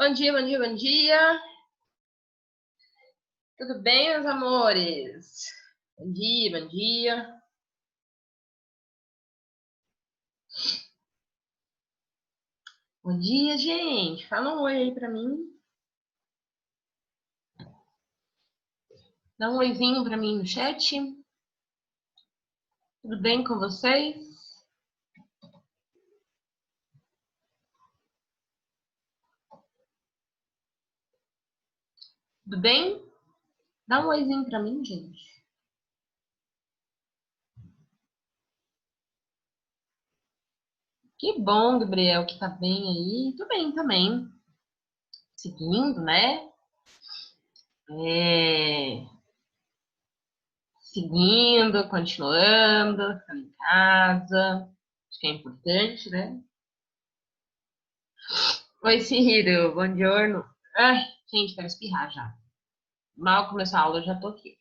Bom dia, bom dia, bom dia. Tudo bem, meus amores? Bom dia, bom dia. Bom dia, gente. Fala um oi aí pra mim. Dá um oizinho pra mim no chat. Tudo bem com vocês? Tudo bem? Dá um oizinho pra mim, gente. Que bom, Gabriel, que tá bem aí. Tô bem também. Seguindo, né? É... Seguindo, continuando, ficando em casa. Acho que é importante, né? Oi, Ciro. Bom giorno. Ai, gente, quero espirrar já. Mal começou a aula, eu já tô aqui.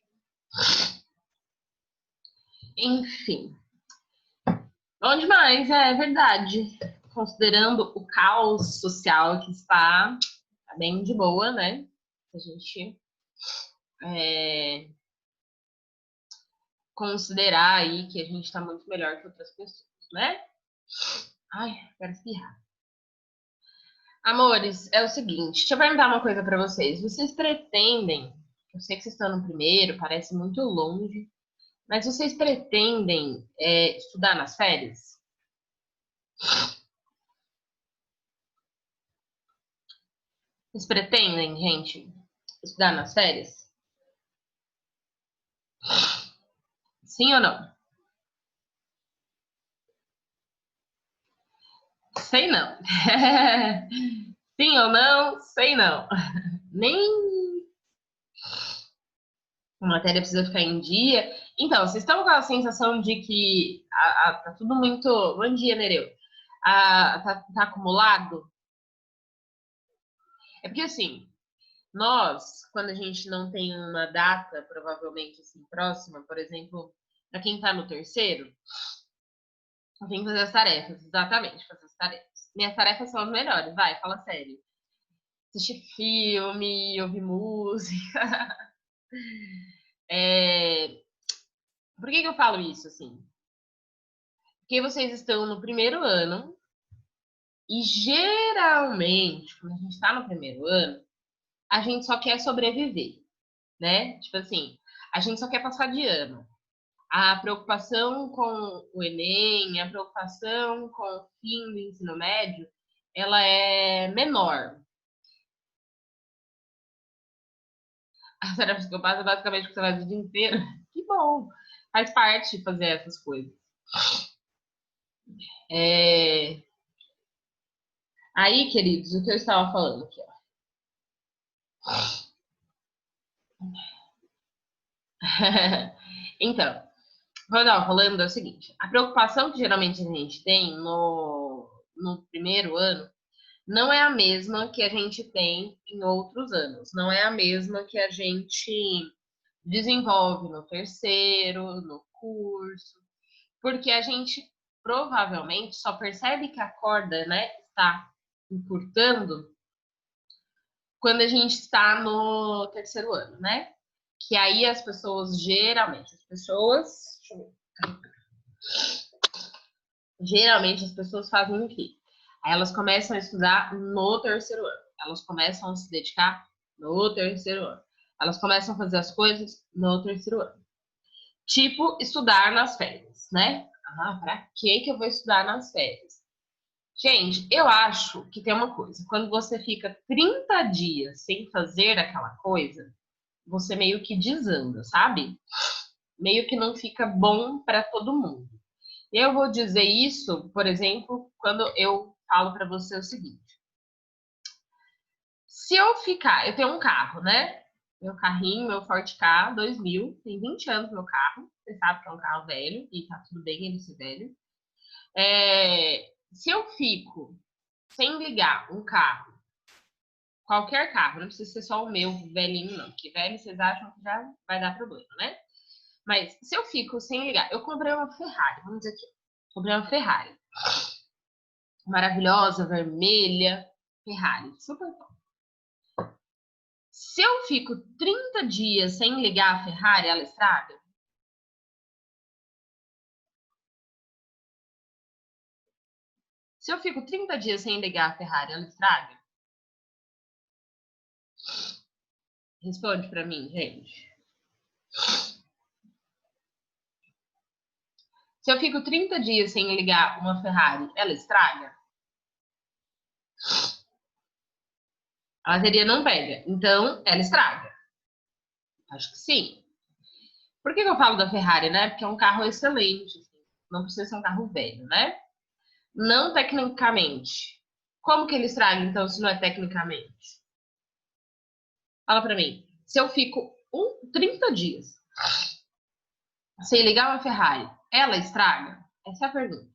Enfim. Bom demais, é verdade. Considerando o caos social que está, tá bem de boa, né? A gente é, considerar aí que a gente está muito melhor que outras pessoas, né? Ai, quero espirrar. Amores, é o seguinte, deixa eu perguntar uma coisa para vocês. Vocês pretendem, eu sei que vocês estão no primeiro, parece muito longe, mas vocês pretendem estudar nas férias? Vocês pretendem, gente, estudar nas férias? Sim ou não? Sei não. Sim ou não? Sei não. Nem a matéria precisa ficar em dia. Então, vocês estão com a sensação de que tá tudo muito. Bom dia, Nereu. Tá acumulado? É porque assim, nós, quando a gente não tem uma data, provavelmente assim, próxima, por exemplo, para quem tá no terceiro, tem que fazer as tarefas, exatamente, fazer as tarefas. Minhas tarefas são as melhores, vai, fala sério. Assistir filme, ouvir música. É... Por que eu falo isso, assim? Porque vocês estão no primeiro ano e geralmente, quando a gente está no primeiro ano, a gente só quer sobreviver, né? Tipo assim, a gente só quer passar de ano. A preocupação com o Enem, a preocupação com o fim do ensino médio, ela é menor. A tarefa que eu passo é basicamente o que você faz o dia inteiro. Que bom! Faz parte fazer essas coisas. É... Aí, queridos, o que eu estava falando aqui, ó. Então, o que eu estava falando é o seguinte: a preocupação que geralmente a gente tem no primeiro ano não é a mesma que a gente tem em outros anos, não é a mesma que a gente desenvolve no terceiro, no curso, porque a gente provavelmente só percebe que a corda, né, está encurtando quando a gente está no terceiro ano, né? Que aí as pessoas, geralmente, geralmente as pessoas fazem o quê? Aí elas começam a estudar no terceiro ano. Elas começam a se dedicar no terceiro ano. Elas começam a fazer as coisas no terceiro ano. Tipo, estudar nas férias, né? Ah, pra que eu vou estudar nas férias? Gente, eu acho que tem uma coisa. Quando você fica 30 dias sem fazer aquela coisa, você meio que desanda, sabe? Meio que não fica bom para todo mundo. Eu vou dizer isso, por exemplo, quando eu falo para você o seguinte: se eu ficar, eu tenho um carro, né? Meu carrinho, meu Ford Ka 2000, tem 20 anos meu carro. Você sabe que é um carro velho e tá tudo bem ele ser velho. Se eu fico sem ligar um carro, qualquer carro, não precisa ser só o meu velhinho, não, porque velho vocês acham que já vai dar problema, né? Mas se eu fico sem ligar, eu comprei uma Ferrari, vamos dizer aqui, comprei uma Ferrari, maravilhosa, vermelha, Ferrari, super top. Se eu fico 30 dias sem ligar a Ferrari, ela estraga? Se eu fico 30 dias sem ligar a Ferrari, ela estraga? Responde pra mim, gente. Se eu fico 30 dias sem ligar uma Ferrari, ela estraga? A bateria não pega, então ela estraga. Acho que sim. Por que eu falo da Ferrari, né? Porque é um carro excelente, assim. Não precisa ser um carro velho, né? Não tecnicamente. Como que ele estraga, então, se não é tecnicamente? Fala pra mim. Se eu fico 30 dias sem ligar uma Ferrari, ela estraga? Essa é a pergunta.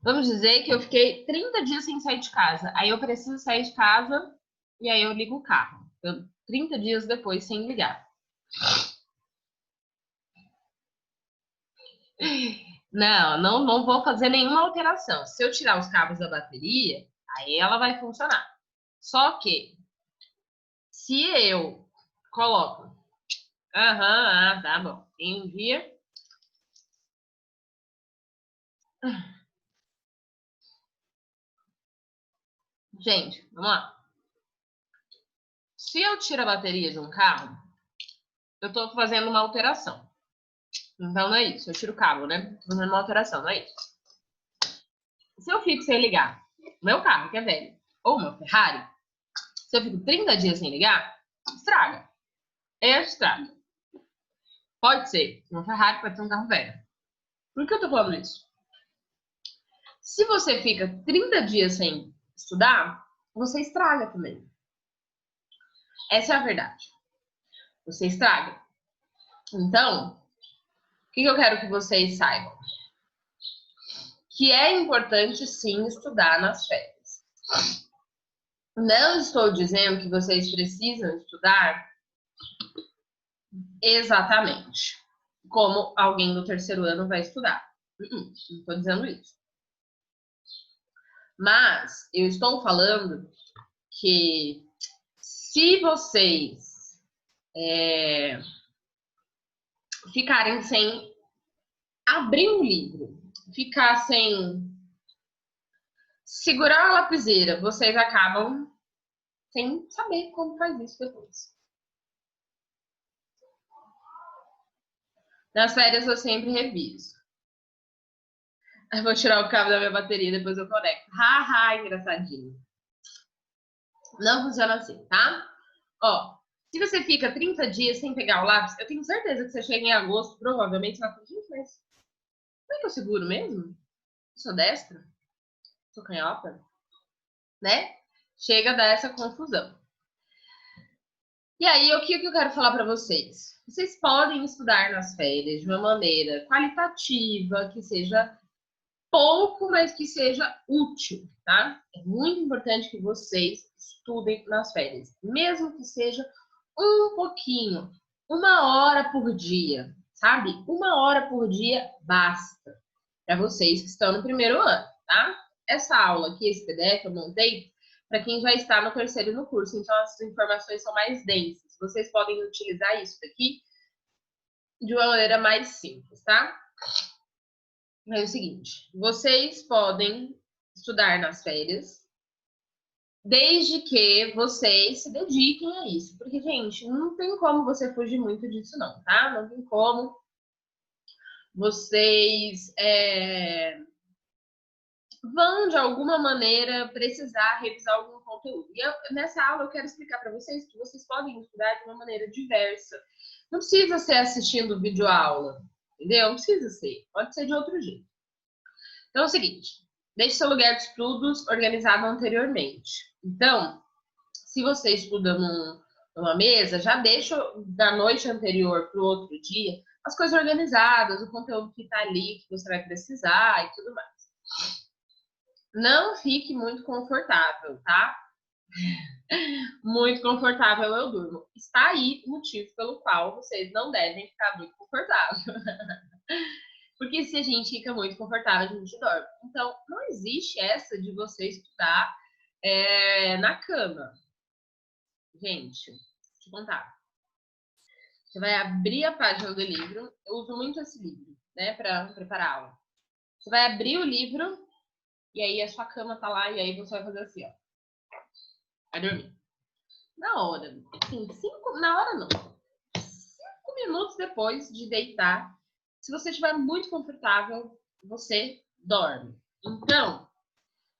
Vamos dizer que eu fiquei 30 dias sem sair de casa. Aí eu preciso sair de casa e aí eu ligo o carro. 30 dias depois sem ligar. Não vou fazer nenhuma alteração. Se eu tirar os cabos da bateria, aí ela vai funcionar. Só que, se eu coloco... tá bom. Tem um dia... Gente, vamos lá. Se eu tiro a bateria de um carro, eu tô fazendo uma alteração. Então não é isso. Eu tiro o cabo, né? Tô fazendo uma alteração, não é isso. Se eu fico sem ligar meu carro, que é velho, ou meu Ferrari, se eu fico 30 dias sem ligar, estraga. Estraga. Pode ser uma Ferrari, pode ser um carro velho. Por que eu tô falando isso? Se você fica 30 dias sem estudar, você estraga também. Essa é a verdade. Você estraga. Então, o que eu quero que vocês saibam? Que é importante, sim, estudar nas férias. Não estou dizendo que vocês precisam estudar exatamente como alguém do terceiro ano vai estudar. Não estou dizendo isso. Mas eu estou falando que se vocês ficarem sem abrir um livro, ficar sem segurar a lapiseira, vocês acabam sem saber como faz isso depois. Nas férias eu sempre reviso. Eu vou tirar o cabo da minha bateria e depois eu conecto. Haha, engraçadinho. Não funciona assim, tá? Ó, se você fica 30 dias sem pegar o lápis, eu tenho certeza que você chega em agosto, provavelmente, você vai falar, gente, mas como é que eu seguro mesmo? Eu sou destra? Sou canhota? Né? Chega a dar essa confusão. E aí, o que eu quero falar para vocês? Vocês podem estudar nas férias de uma maneira qualitativa, que seja pouco, mas que seja útil, tá? É muito importante que vocês estudem nas férias, mesmo que seja um pouquinho, 1 hora por dia, sabe? 1 hora por dia basta para vocês que estão no primeiro ano, tá? Essa aula aqui, esse PDF, eu montei para quem já está no terceiro no curso, então as informações são mais densas. Vocês podem utilizar isso daqui de uma maneira mais simples, tá? É o seguinte, vocês podem estudar nas férias, desde que vocês se dediquem a isso. Porque, gente, não tem como você fugir muito disso, não, tá? Não tem como vocês vão, de alguma maneira, precisar revisar algum conteúdo. E nessa aula eu quero explicar para vocês que vocês podem estudar de uma maneira diversa. Não precisa ser assistindo videoaula, entendeu? Não precisa ser. Pode ser de outro jeito. Então é o seguinte, deixe seu lugar de estudos organizado anteriormente. Então, se você estuda numa mesa, já deixa da noite anterior para o outro dia as coisas organizadas, o conteúdo que está ali, que você vai precisar e tudo mais. Não fique muito confortável, tá? Muito confortável eu durmo. Está aí o motivo pelo qual vocês não devem ficar muito confortáveis. Porque se a gente fica muito confortável, a gente dorme. Então, não existe essa de você estudar na cama. Gente, deixa eu contar. Você vai abrir a página do livro. Eu uso muito esse livro, né, para preparar a aula. Você vai abrir o livro e aí a sua cama tá lá e aí você vai fazer assim, ó. Vai dormir. Na hora. Assim, na hora não. 5 minutos depois de deitar, se você estiver muito confortável, você dorme. Então,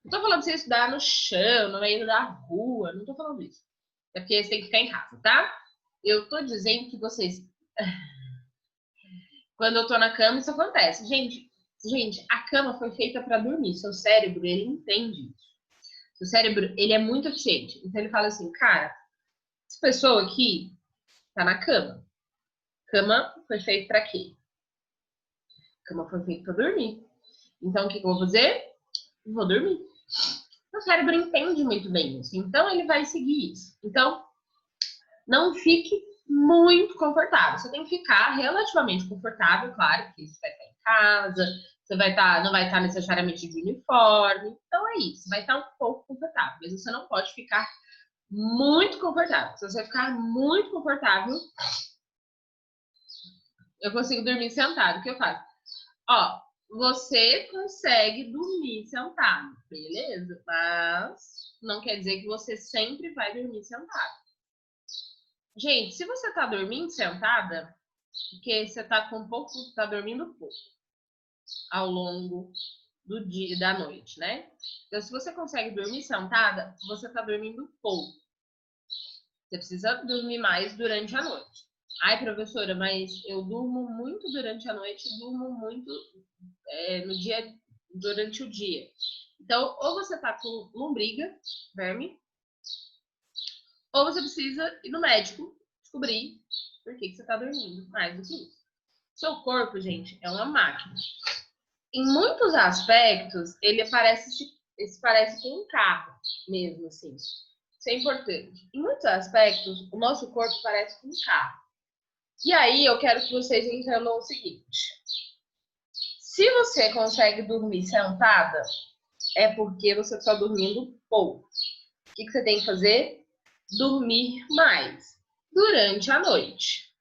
não tô falando pra você estudar no chão, no meio da rua, não tô falando isso. É porque você tem que ficar em casa, tá? Eu tô dizendo que vocês... Quando eu tô na cama, isso acontece. Gente, a cama foi feita para dormir. Seu cérebro, ele entende isso. Seu cérebro, ele é muito eficiente. Então, ele fala assim, cara, essa pessoa aqui tá na cama. Cama foi feita para quê? Cama foi feita para dormir. Então, o que eu vou fazer? Eu vou dormir. O cérebro entende muito bem isso. Então, ele vai seguir isso. Então, não fique muito confortável. Você tem que ficar relativamente confortável, claro, porque você vai estar em casa, você vai estar, não vai estar necessariamente de uniforme. Então, é isso. Vai estar um pouco confortável. Mas você não pode ficar muito confortável. Se você ficar muito confortável, eu consigo dormir sentado. O que eu faço? Ó, você consegue dormir sentado, beleza? Mas não quer dizer que você sempre vai dormir sentado. Gente, se você tá dormindo sentada, porque você tá dormindo pouco ao longo do dia, da noite, né? Então, se você consegue dormir sentada, você tá dormindo pouco. Você precisa dormir mais durante a noite. Ai, professora, mas eu durmo muito durante a noite e durmo muito durante o dia. Então, ou você tá com lombriga, verme, ou você precisa ir no médico descobrir por que você tá dormindo mais do que isso. Seu corpo, gente, é uma máquina. Em muitos aspectos, ele parece com um carro mesmo, assim. Isso é importante. Em muitos aspectos, o nosso corpo parece com um carro. E aí, eu quero que vocês entendam o seguinte. Se você consegue dormir sentada, é porque você está dormindo pouco. O que você tem que fazer? Dormir mais durante a noite.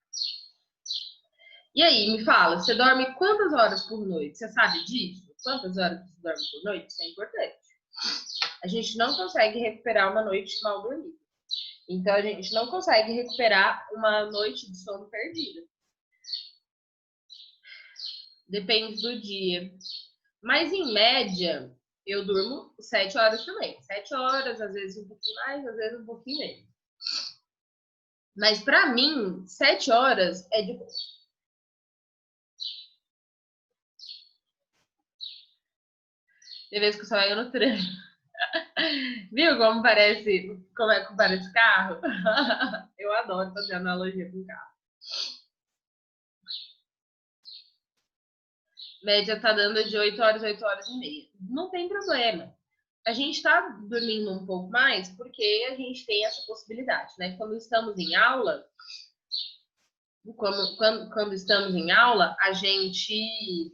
E aí, me fala, você dorme quantas horas por noite? Você sabe disso? Quantas horas você dorme por noite? Isso é importante. A gente não consegue recuperar uma noite mal dormida. Então, a gente não consegue recuperar uma noite de sono perdida. Depende do dia. Mas, em média, eu durmo 7 horas também. 7 horas, às vezes um pouquinho mais, às vezes um pouquinho menos. Mas, pra mim, 7 horas é de boa. Tem vezes que eu só vai no trânsito. Viu como é que parece carro? Eu adoro fazer analogia com carro. Média tá dando de 8 horas, 8 horas e meia. Não tem problema. A gente tá dormindo um pouco mais porque a gente tem essa possibilidade, né? Quando estamos em aula, quando estamos em aula, a gente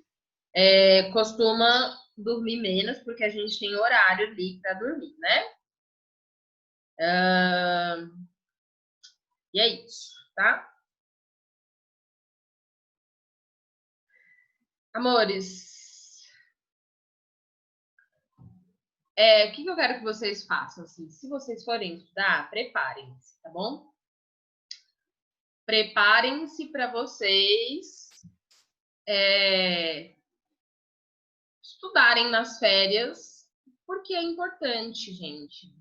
costuma dormir menos porque a gente tem horário ali para dormir, né? E é isso, tá? Amores, o que eu quero que vocês façam? Assim, se vocês forem estudar, preparem-se, tá bom? Preparem-se para vocês estudarem nas férias, porque é importante, gente.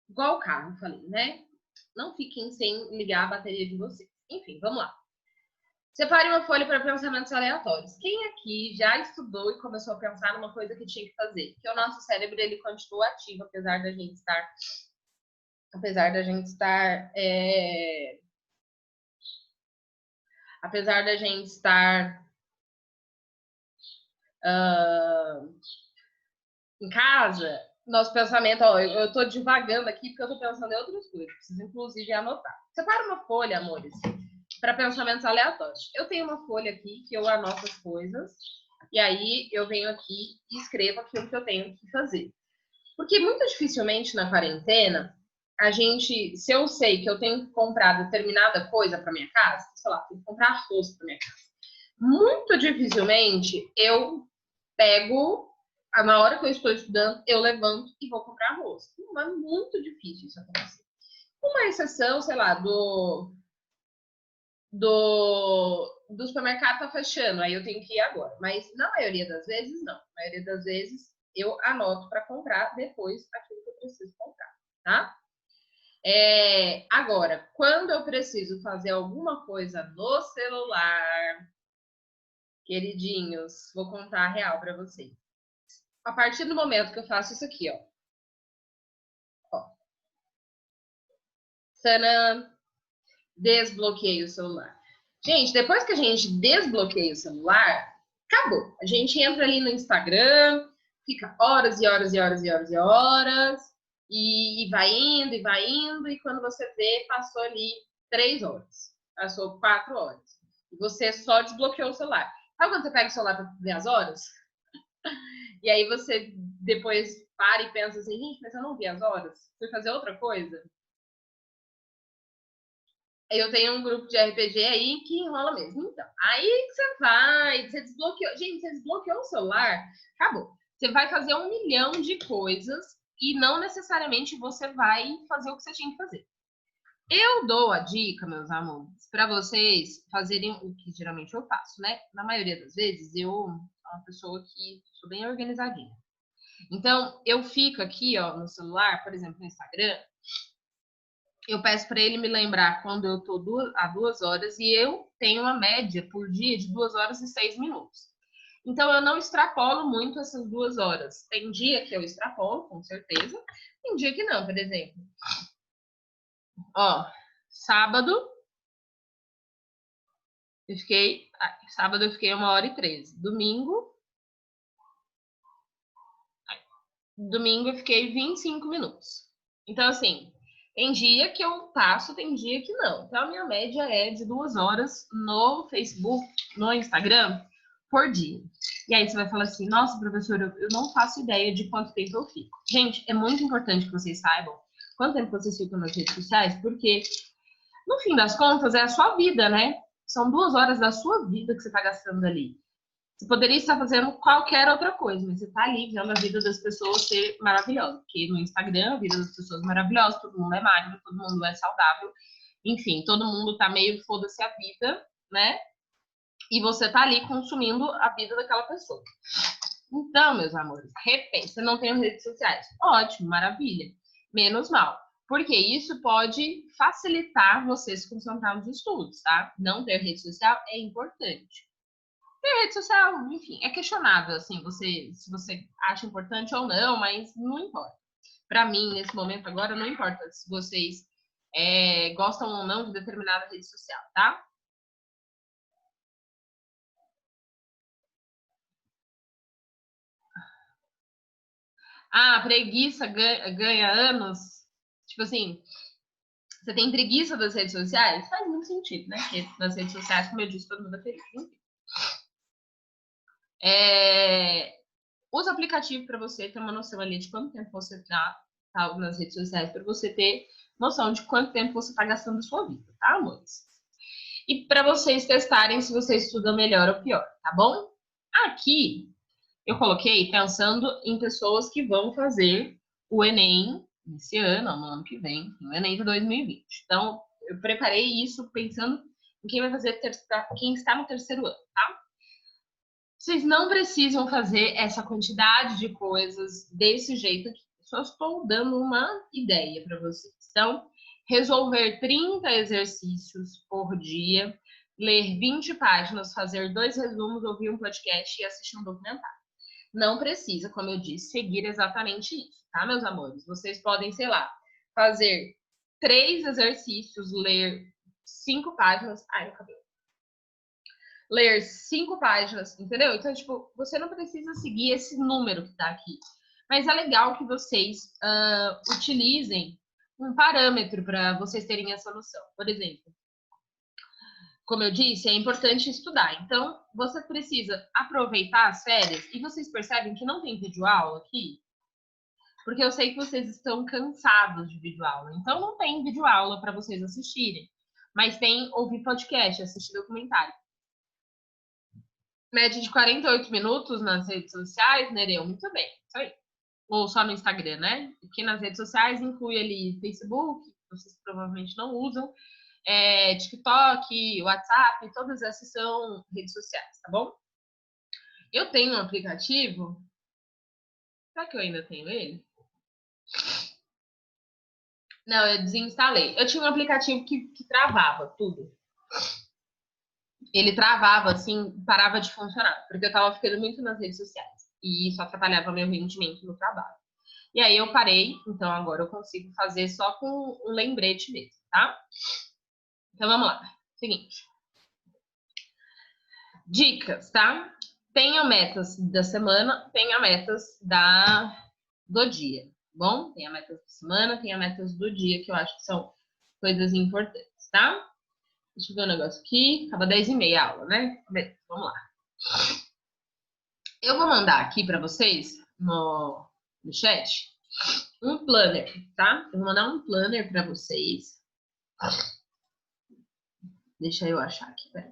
Igual o carro, falei, né? Não fiquem sem ligar a bateria de vocês. Enfim, vamos lá. Separe uma folha para pensamentos aleatórios. Quem aqui já estudou e começou a pensar numa coisa que tinha que fazer? Porque o nosso cérebro, ele continua ativo, apesar da gente estar em casa, nosso pensamento, ó, eu tô divagando aqui porque eu tô pensando em outras coisas, preciso inclusive anotar. Separa uma folha, amores, para pensamentos aleatórios. Eu tenho uma folha aqui que eu anoto as coisas e aí eu venho aqui e escrevo aquilo que eu tenho que fazer. Porque muito dificilmente na quarentena, a gente, se eu sei que eu tenho que comprar determinada coisa para minha casa, sei lá, tenho que comprar arroz para minha casa, muito dificilmente eu pego, na hora que eu estou estudando, eu levanto e vou comprar arroz. Não é muito difícil isso acontecer. Uma exceção, sei lá, do supermercado tá fechando, aí eu tenho que ir agora. Mas na maioria das vezes, não. Na maioria das vezes, eu anoto para comprar depois aquilo que eu preciso comprar, tá? Agora, quando eu preciso fazer alguma coisa no celular, queridinhos, vou contar a real para vocês. A partir do momento que eu faço isso aqui, ó. Tadã, desbloqueei o celular. Gente, depois que a gente desbloqueia o celular, acabou. A gente entra ali no Instagram, fica horas e horas e horas e horas e horas, e vai indo, e vai indo, e quando você vê, passou ali 3 horas, passou 4 horas. E você só desbloqueou o celular. Sabe quando você pega o celular para ver as horas? E aí você depois para e pensa assim, gente, mas eu não vi as horas? Fui fazer outra coisa? Eu tenho um grupo de RPG aí que enrola mesmo. Então, aí que você vai, você desbloqueou. Gente, você desbloqueou o celular, acabou. Você vai fazer 1 milhão de coisas e não necessariamente você vai fazer o que você tinha que fazer. Eu dou a dica, meus amores, para vocês fazerem o que geralmente eu faço, né? Na maioria das vezes, eu sou uma pessoa que sou bem organizadinha. Então, eu fico aqui, ó, no celular, por exemplo, no Instagram, eu peço para ele me lembrar quando eu estou a 2 horas e eu tenho uma média por dia de 2 horas e 6 minutos. Então, eu não extrapolo muito essas 2 horas. Tem dia que eu extrapolo, com certeza. Tem dia que não, por exemplo. Ó, sábado, sábado eu fiquei 1 hora e 13. Domingo eu fiquei 25 minutos. Então, assim, tem dia que eu passo, tem dia que não. Então, a minha média é de 2 horas no Facebook, no Instagram, por dia. E aí você vai falar assim, nossa, professora, eu não faço ideia de quanto tempo eu fico. Gente, é muito importante que vocês saibam quanto tempo vocês ficam nas redes sociais, porque, no fim das contas, é a sua vida, né? São 2 horas da sua vida que você está gastando ali. Você poderia estar fazendo qualquer outra coisa, mas você está ali vendo a vida das pessoas ser maravilhosa. Porque no Instagram, a vida das pessoas é maravilhosa, todo mundo é magro, todo mundo é saudável. Enfim, todo mundo tá meio foda-se a vida, né? E você tá ali consumindo a vida daquela pessoa. Então, meus amores, repense. Você não tem redes sociais? Ótimo, maravilha. Menos mal. Porque isso pode facilitar você se concentrar nos estudos, tá? Não ter rede social é importante. A rede social, enfim, é questionável, assim, se você acha importante ou não, mas não importa. Para mim, nesse momento agora, não importa se vocês gostam ou não de determinada rede social, tá? Ah, preguiça ganha anos. Tipo assim, você tem preguiça das redes sociais? Faz muito sentido, né? Porque nas redes sociais, como eu disse, todo mundo é feliz. Usa aplicativo para você ter uma noção ali de quanto tempo você tá nas redes sociais, para você ter noção de quanto tempo você está gastando da sua vida, tá, amores? E para vocês testarem se você estuda melhor ou pior, tá bom? Aqui eu coloquei pensando em pessoas que vão fazer o Enem esse ano, no ano que vem, o Enem de 2020. Então, eu preparei isso pensando em quem vai fazer, quem está no terceiro ano, tá? Vocês não precisam fazer essa quantidade de coisas desse jeito aqui. Só estou dando uma ideia para vocês. Então, resolver 30 exercícios por dia, ler 20 páginas, fazer 2 resumos, ouvir um podcast e assistir um documentário. Não precisa, como eu disse, seguir exatamente isso, tá, meus amores? Vocês podem, sei lá, fazer 3 exercícios, ler 5 páginas. Ai, meu cabelo. Ler 5 páginas, entendeu? Então, tipo, você não precisa seguir esse número que tá aqui. Mas é legal que vocês utilizem um parâmetro para vocês terem essa noção. Por exemplo, como eu disse, é importante estudar. Então, você precisa aproveitar as férias e vocês percebem que não tem videoaula aqui? Porque eu sei que vocês estão cansados de videoaula. Então, não tem videoaula para vocês assistirem. Mas tem ouvir podcast, assistir documentário. Média de 48 minutos nas redes sociais, Nereu, muito bem. Isso aí. Ou só no Instagram, né? Porque nas redes sociais inclui ali Facebook, que vocês provavelmente não usam, TikTok, WhatsApp, todas essas são redes sociais, tá bom? Eu tenho um aplicativo. Será que eu ainda tenho ele? Não, eu desinstalei. Eu tinha um aplicativo que travava tudo. Ele travava, assim, parava de funcionar, porque eu tava ficando muito nas redes sociais. E isso atrapalhava meu rendimento no trabalho. E aí eu parei, então agora eu consigo fazer só com um lembrete mesmo, tá? Então vamos lá. Seguinte. Dicas, tá? Tenha metas da semana, tenha metas do dia, bom? Tenha metas da semana, tenha metas do dia, que eu acho que são coisas importantes, tá? Deixa eu ver um negócio aqui. Acaba 10h30 a aula, né? Beleza, vamos lá. Eu vou mandar aqui para vocês no chat um planner, tá? Eu vou mandar um planner para vocês. Deixa eu achar aqui, peraí.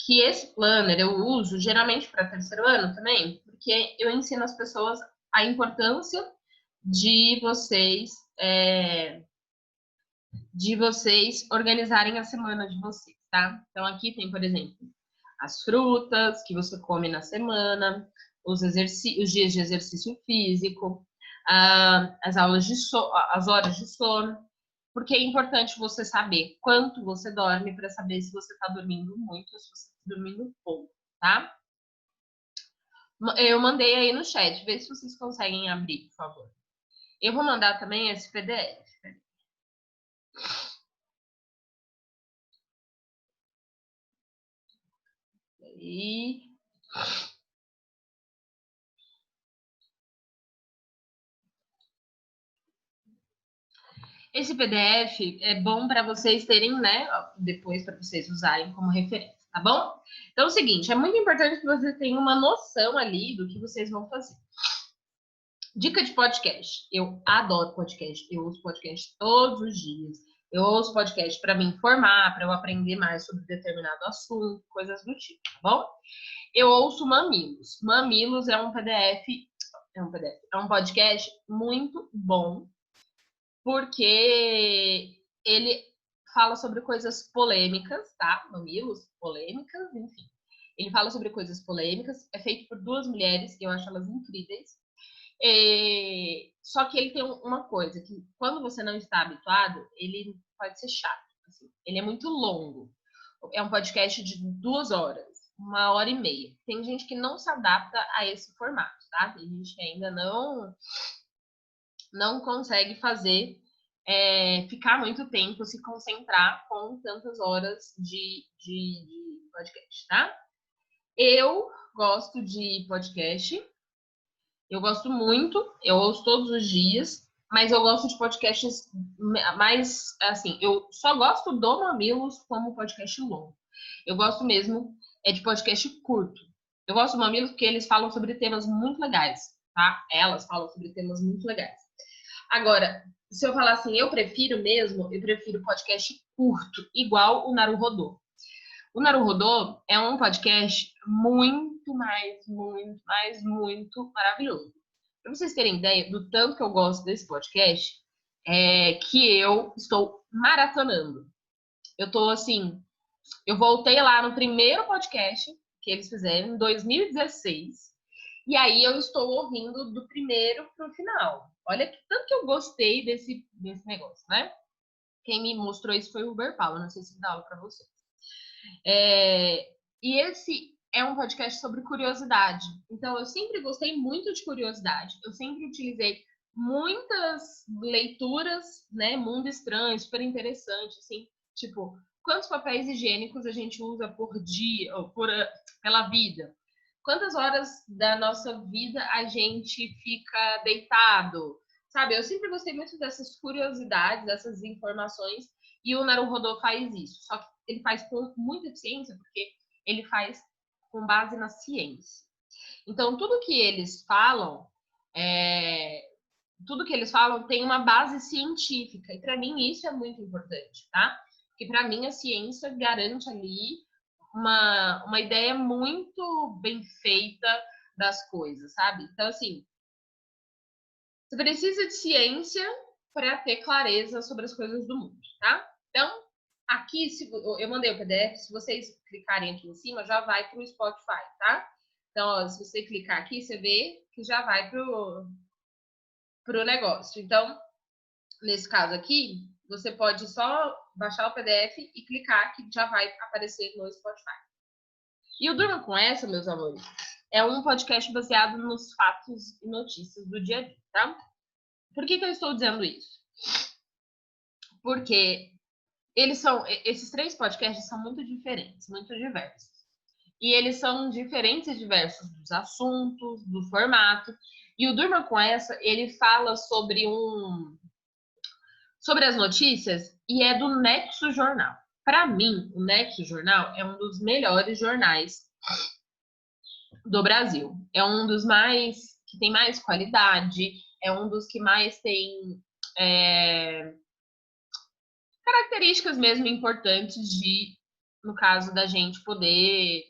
Que esse planner eu uso geralmente para terceiro ano também, porque eu ensino as pessoas a importância de vocês organizarem a semana de vocês, tá? Então aqui tem, por exemplo, as frutas que você come na semana, os dias de exercício físico, as horas de sono, porque é importante você saber quanto você dorme para saber se você está dormindo muito ou se você está dormindo pouco, tá? Eu mandei aí no chat, vê se vocês conseguem abrir, por favor. Eu vou mandar também esse PDF. E esse PDF é bom para vocês terem, né, depois para vocês usarem como referência, tá bom? Então é o seguinte, é muito importante que você tenha uma noção ali do que vocês vão fazer. Dica de podcast. Eu adoro podcast. Eu ouço podcast todos os dias. Eu ouço podcast para me informar, para eu aprender mais sobre determinado assunto, coisas do tipo, tá bom? Eu ouço Mamilos. Mamilos é um podcast muito bom, porque ele fala sobre coisas polêmicas, tá? Mamilos, polêmicas, enfim. Ele fala sobre coisas polêmicas, é feito por duas mulheres, eu acho elas incríveis. Só que ele tem uma coisa, que quando você não está habituado, ele pode ser chato. Assim. Ele é muito longo. É um podcast de 2 horas, 1h30. Tem gente que não se adapta a esse formato, tá? Tem gente que ainda não consegue fazer ficar muito tempo, se concentrar com tantas horas de podcast, tá? Eu gosto de podcast. Eu gosto muito, eu ouço todos os dias, mas eu gosto de podcasts mais, assim, eu só gosto do Mamilos como podcast longo. Eu gosto mesmo de podcast curto. Eu gosto do Mamilos porque eles falam sobre temas muito legais, tá? Elas falam sobre temas muito legais. Agora, se eu falar assim, eu prefiro podcast curto, igual o Naruhodô. O Naruhodô é um podcast muito maravilhoso. Para vocês terem ideia do tanto que eu gosto desse podcast, que eu estou maratonando. Eu tô assim, eu voltei lá no primeiro podcast que eles fizeram, em 2016, e aí eu estou ouvindo do primeiro pro final. Olha que tanto que eu gostei desse negócio, né? Quem me mostrou isso foi o Uber Paulo, não sei se dá aula para vocês. E esse é um podcast sobre curiosidade. Então, eu sempre gostei muito de curiosidade. Eu sempre utilizei muitas leituras, né? Mundo Estranho, super interessante, assim. Tipo, quantos papéis higiênicos a gente usa por dia, ou pela vida? Quantas horas da nossa vida a gente fica deitado? Sabe, eu sempre gostei muito dessas curiosidades, dessas informações E o Naruhodô faz isso. Só que ele faz com muita eficiência, porque ele faz com base na ciência. Então, tudo que eles falam tem uma base científica. E para mim isso é muito importante, tá? Porque para mim a ciência garante ali uma ideia muito bem feita das coisas, sabe? Então, assim, você precisa de ciência para ter clareza sobre as coisas do mundo, tá? Então, aqui, eu mandei o PDF, se vocês clicarem aqui em cima, já vai para o Spotify, tá? Então, ó, se você clicar aqui, você vê que já vai pro negócio. Então, nesse caso aqui, você pode só baixar o PDF e clicar que já vai aparecer no Spotify. E o Durma com Essa, meus amores, é um podcast baseado nos fatos e notícias do dia a dia, tá? Por que eu estou dizendo isso? Porque esses 3 podcasts são muito diferentes, muito diversos. E eles são diferentes e diversos dos assuntos, do formato. E o Durma com Essa, ele fala sobre as notícias e é do Nexo Jornal. Para mim, o Nexo Jornal é um dos melhores jornais do Brasil. É um dos que tem mais qualidade, é um dos que mais tem características mesmo importantes no caso da gente poder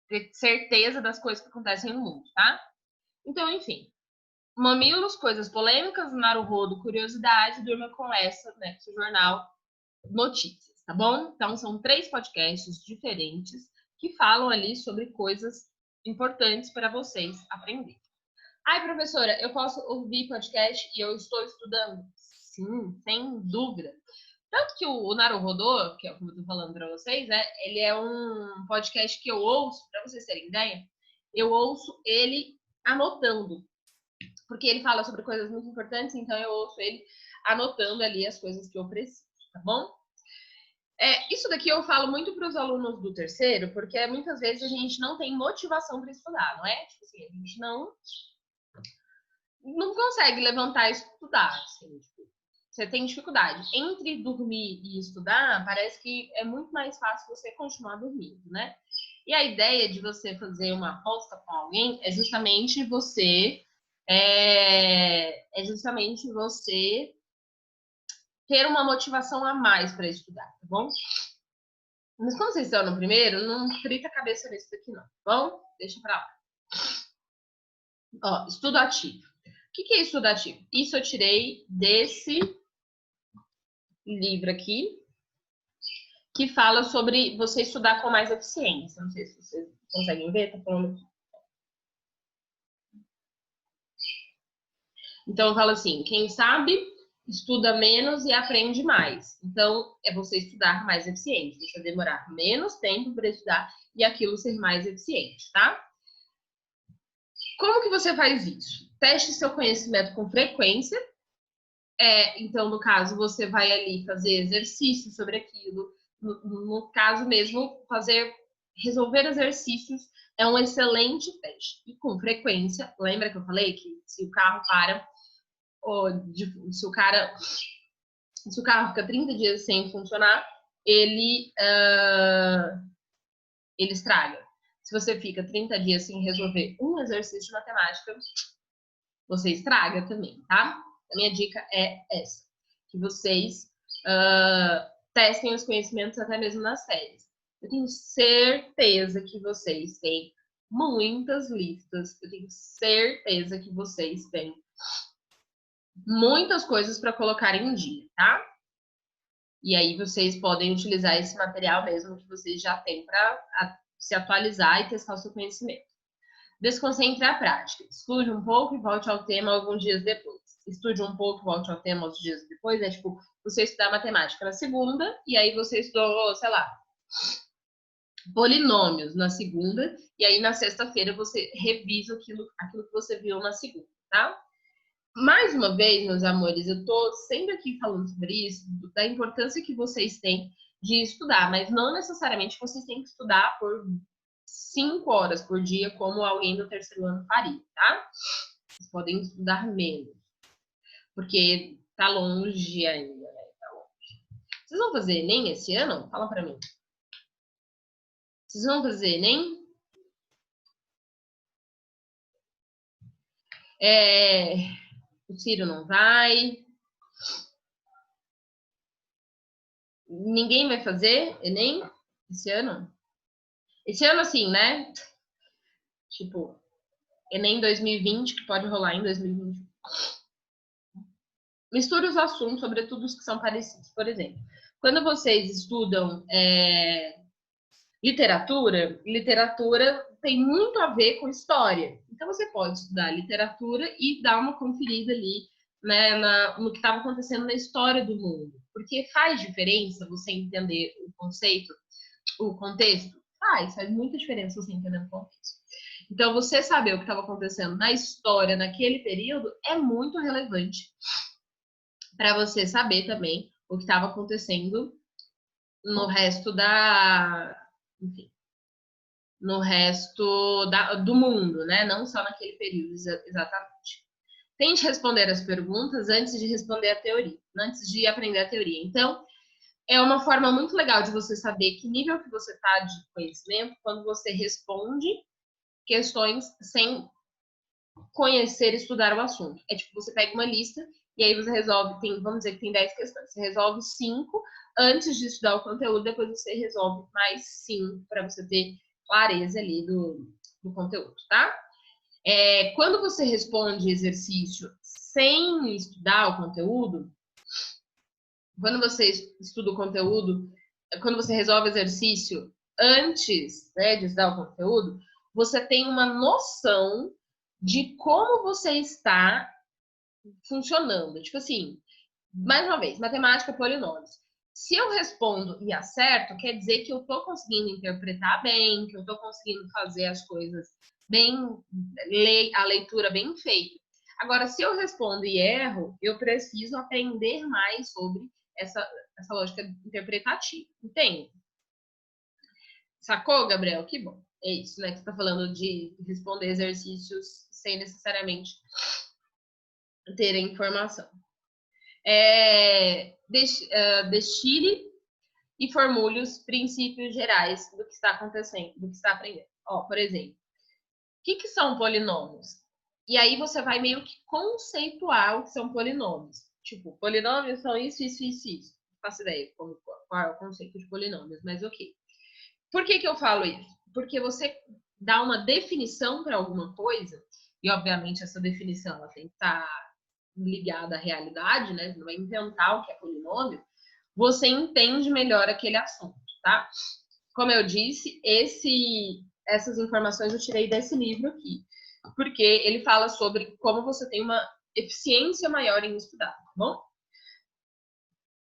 ter certeza das coisas que acontecem no mundo, tá? Então, enfim, Mamilos, coisas polêmicas, Naruhodo, curiosidade, Durma com Essa, Nexo Jornal, notícias, tá bom? Então, são 3 podcasts diferentes que falam ali sobre coisas importantes para vocês aprenderem. Ai, professora, eu posso ouvir podcast e eu estou estudando? Sim, sem dúvida. Tanto que o Naruhodô, que é como eu tô falando para vocês, ele é um podcast que eu ouço, para vocês terem ideia, eu ouço ele anotando, porque ele fala sobre coisas muito importantes, então eu ouço ele anotando ali as coisas que eu preciso, tá bom? Isso daqui eu falo muito para os alunos do terceiro, porque muitas vezes a gente não tem motivação para estudar, não é? Tipo assim, a gente não consegue levantar e estudar, assim, tipo, você tem dificuldade. Entre dormir e estudar, parece que é muito mais fácil você continuar dormindo, né? E a ideia de você fazer uma aposta com alguém é justamente você ter uma motivação a mais para estudar, tá bom? Mas como vocês estão no primeiro, não frita a cabeça nisso daqui não, tá bom? Deixa pra lá. Ó, estudo ativo. O que é estudo ativo? Isso eu tirei desse livro aqui, que fala sobre você estudar com mais eficiência. Não sei se vocês conseguem ver, tá falando aqui. Então, fala assim, quem sabe estuda menos e aprende mais. Então, é você estudar mais eficiente, você demorar menos tempo para estudar e aquilo ser mais eficiente, tá? Como que você faz isso? Teste seu conhecimento com frequência. Então, no caso, você vai ali fazer exercícios sobre aquilo. No caso mesmo, resolver exercícios é um excelente teste. E com frequência, lembra que eu falei que se o carro para, se o carro fica 30 dias sem funcionar, ele estraga. Se você fica 30 dias sem resolver um exercício de matemática, você estraga também, tá? A minha dica é essa, que vocês testem os conhecimentos até mesmo nas férias. Eu tenho certeza que vocês têm muitas listas, eu tenho certeza que vocês têm muitas coisas para colocar em dia, tá? E aí vocês podem utilizar esse material mesmo que vocês já têm para se atualizar e testar o seu conhecimento. Desconcentre a prática. Estude um pouco e volte ao tema alguns dias depois. Estude um pouco e volte ao tema alguns dias depois. É tipo, você estudar matemática na segunda e aí você estudou, sei lá, polinômios na segunda e aí na sexta-feira você revisa aquilo que você viu na segunda, tá? Mais uma vez, meus amores, eu tô sempre aqui falando sobre isso, da importância que vocês têm de estudar, mas não necessariamente vocês têm que estudar por 5 horas por dia, como alguém do terceiro ano faria, tá? Vocês podem estudar menos, porque tá longe ainda, né? Tá longe. Vocês vão fazer Enem esse ano? Fala pra mim. Vocês vão fazer Enem? O Ciro não vai. Ninguém vai fazer Enem esse ano? Esse ano, assim, né? Tipo, Enem 2020, que pode rolar em 2021. Misture os assuntos, sobretudo os que são parecidos. Por exemplo, quando vocês estudam literatura tem muito a ver com história. Então, você pode estudar literatura e dar uma conferida ali, né, no que estava acontecendo na história do mundo. Porque faz diferença você entender o conceito, o contexto? Faz muita diferença você entender o contexto. Então, você saber o que estava acontecendo na história naquele período é muito relevante para você saber também o que estava acontecendo no resto enfim, no resto do mundo, né? Não só naquele período exatamente. Tente responder as perguntas antes de responder a teoria, antes de aprender a teoria. Então, é uma forma muito legal de você saber que nível que você está de conhecimento quando você responde questões sem conhecer e estudar o assunto. É tipo, você pega uma lista e aí você resolve, vamos dizer que tem 10 questões, você resolve 5 antes de estudar o conteúdo, depois você resolve mais 5 para você ter clareza ali do conteúdo, tá? Quando você responde exercício sem estudar o conteúdo, quando você estuda o conteúdo, quando você resolve exercício antes, né, de estudar o conteúdo, você tem uma noção de como você está funcionando. Tipo assim, mais uma vez, matemática, polinômios. Se eu respondo e acerto, quer dizer que eu estou conseguindo interpretar bem, que eu estou conseguindo fazer as coisas bem, a leitura bem feita. Agora, se eu respondo e erro, eu preciso aprender mais sobre essa lógica interpretativa. Entende? Sacou, Gabriel? Que bom. É isso, né? Que você está falando de responder exercícios sem necessariamente ter a informação. Destile e formule os princípios gerais do que está acontecendo, do que está aprendendo. Por exemplo, o que são polinômios? E aí você vai meio que conceituar o que são polinômios. Tipo, polinômios são isso, isso, isso, isso. Não faço ideia qual é o conceito de polinômios, mas ok. Por que eu falo isso? Porque você dá uma definição para alguma coisa, e obviamente essa definição ela tem que estar ligada à realidade, né? Você não vai inventar o que é polinômio, você entende melhor aquele assunto, tá? Como eu disse, essas informações eu tirei desse livro aqui, porque ele fala sobre como você tem uma eficiência maior em estudar, tá bom?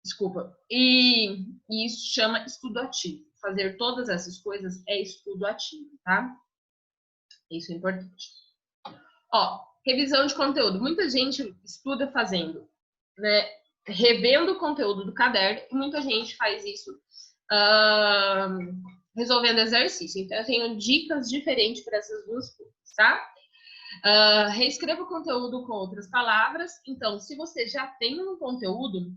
Desculpa. E isso chama estudo ativo. Fazer todas essas coisas é estudo ativo, tá? Isso é importante. Revisão de conteúdo. Muita gente estuda fazendo, né? Revendo o conteúdo do caderno, e muita gente faz isso resolvendo exercício. Então, eu tenho dicas diferentes para essas duas coisas, tá? Reescreva o conteúdo com outras palavras. Então, se você já tem um conteúdo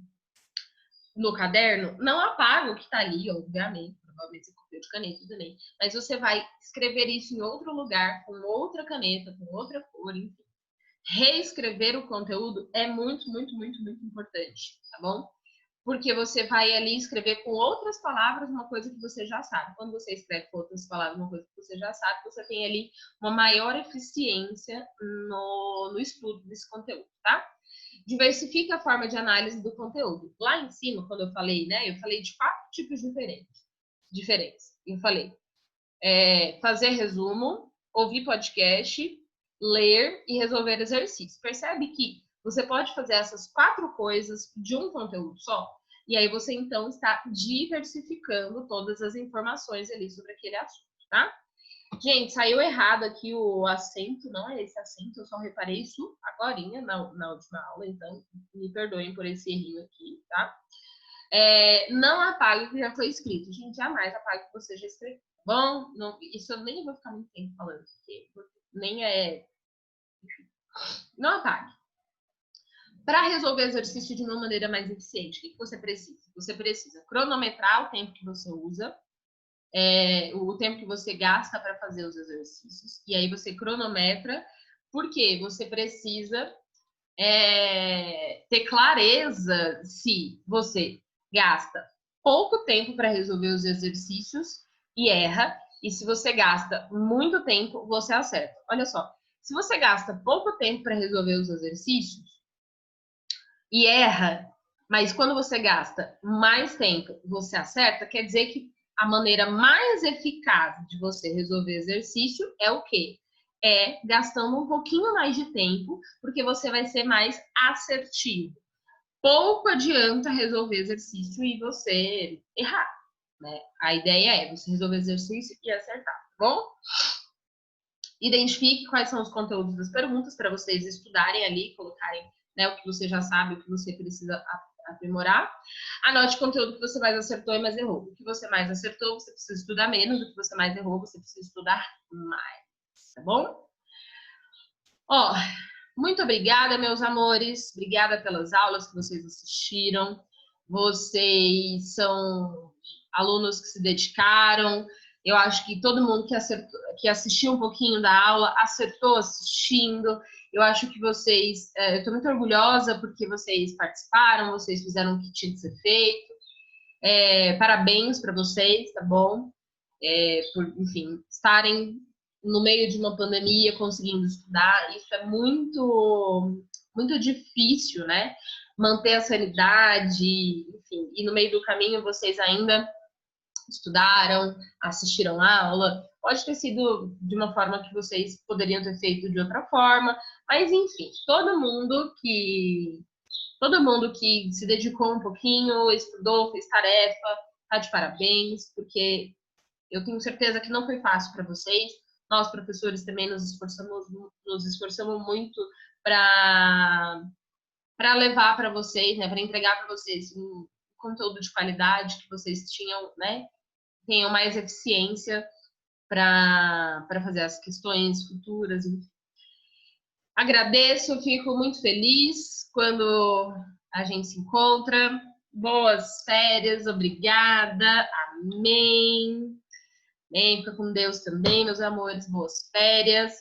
no caderno, não apaga o que está ali, obviamente. Provavelmente você copiou de caneta também. Mas você vai escrever isso em outro lugar, com outra caneta, com outra cor, enfim. Reescrever o conteúdo é muito, muito, muito, muito importante, tá bom? Porque você vai ali escrever com outras palavras uma coisa que você já sabe. Quando você escreve com outras palavras uma coisa que você já sabe, você tem ali uma maior eficiência no estudo desse conteúdo, tá? Diversifica a forma de análise do conteúdo. Lá em cima, quando eu falei, né? Eu falei de 4 tipos diferentes. Eu falei fazer resumo, ouvir podcast, ler e resolver exercícios. Percebe que você pode fazer essas 4 coisas de um conteúdo só? E aí você, então, está diversificando todas as informações ali sobre aquele assunto, tá? Gente, saiu errado aqui o acento, não é esse acento, eu só reparei isso agorinha na última aula, então me perdoem por esse errinho aqui, tá? Não apague o que já foi escrito. Gente, jamais apague o que você já escreveu. Bom, não, isso eu nem vou ficar muito tempo falando, porque nem é... Não apague. Para resolver exercício de uma maneira mais eficiente, o que você precisa? Você precisa cronometrar o tempo que você usa, o tempo que você gasta para fazer os exercícios, e aí você cronometra, porque você precisa ter clareza se você gasta pouco tempo para resolver os exercícios e erra, e se você gasta muito tempo, você acerta. Olha só, se você gasta pouco tempo para resolver os exercícios e erra, mas quando você gasta mais tempo, você acerta, quer dizer que a maneira mais eficaz de você resolver exercício é o quê? É gastando um pouquinho mais de tempo, porque você vai ser mais assertivo. Pouco adianta resolver exercício e você errar, né? A ideia é você resolver exercício e acertar, tá bom? Identifique quais são os conteúdos das perguntas para vocês estudarem ali, colocarem, né, o que você já sabe, o que você precisa aprimorar. Anote o conteúdo que você mais acertou e mais errou. O que você mais acertou, você precisa estudar menos. O que você mais errou, você precisa estudar mais. Tá bom? Ó, muito obrigada, meus amores. Obrigada pelas aulas que vocês assistiram. Vocês são alunos que se dedicaram. Eu acho que todo mundo que assistiu um pouquinho da aula acertou assistindo. Eu acho que vocês... eu estou muito orgulhosa porque vocês participaram, vocês fizeram o que tinha que ser feito. Parabéns para vocês, tá bom? Por, enfim, estarem no meio de uma pandemia conseguindo estudar. Isso é muito, muito difícil, né? Manter a sanidade, enfim. E no meio do caminho vocês ainda estudaram, assistiram a aula. Pode ter sido de uma forma que vocês poderiam ter feito de outra forma, mas enfim, todo mundo que se dedicou um pouquinho, estudou, fez tarefa, tá de parabéns, porque eu tenho certeza que não foi fácil para vocês. Nós, professores, também nos esforçamos muito para levar para vocês, né, para entregar para vocês um conteúdo de qualidade que vocês tenham mais eficiência para fazer as questões futuras. Agradeço, fico muito feliz quando a gente se encontra. Boas férias, obrigada, amém. Amém, fica com Deus também, meus amores, boas férias.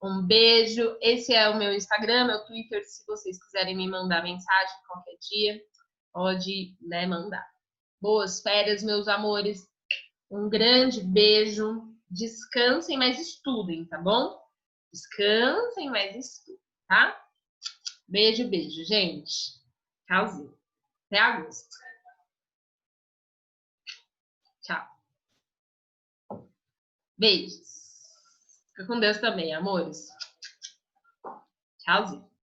Um beijo. Esse é o meu Instagram, meu Twitter, se vocês quiserem me mandar mensagem qualquer dia, pode, né, mandar. Boas férias, meus amores. Um grande beijo. Descansem, mas estudem, tá bom? Descansem, mas estudem, tá? Beijo, beijo, gente. Tchauzinho. Até agosto. Tchau. Beijos. Fica com Deus também, amores. Tchauzinho.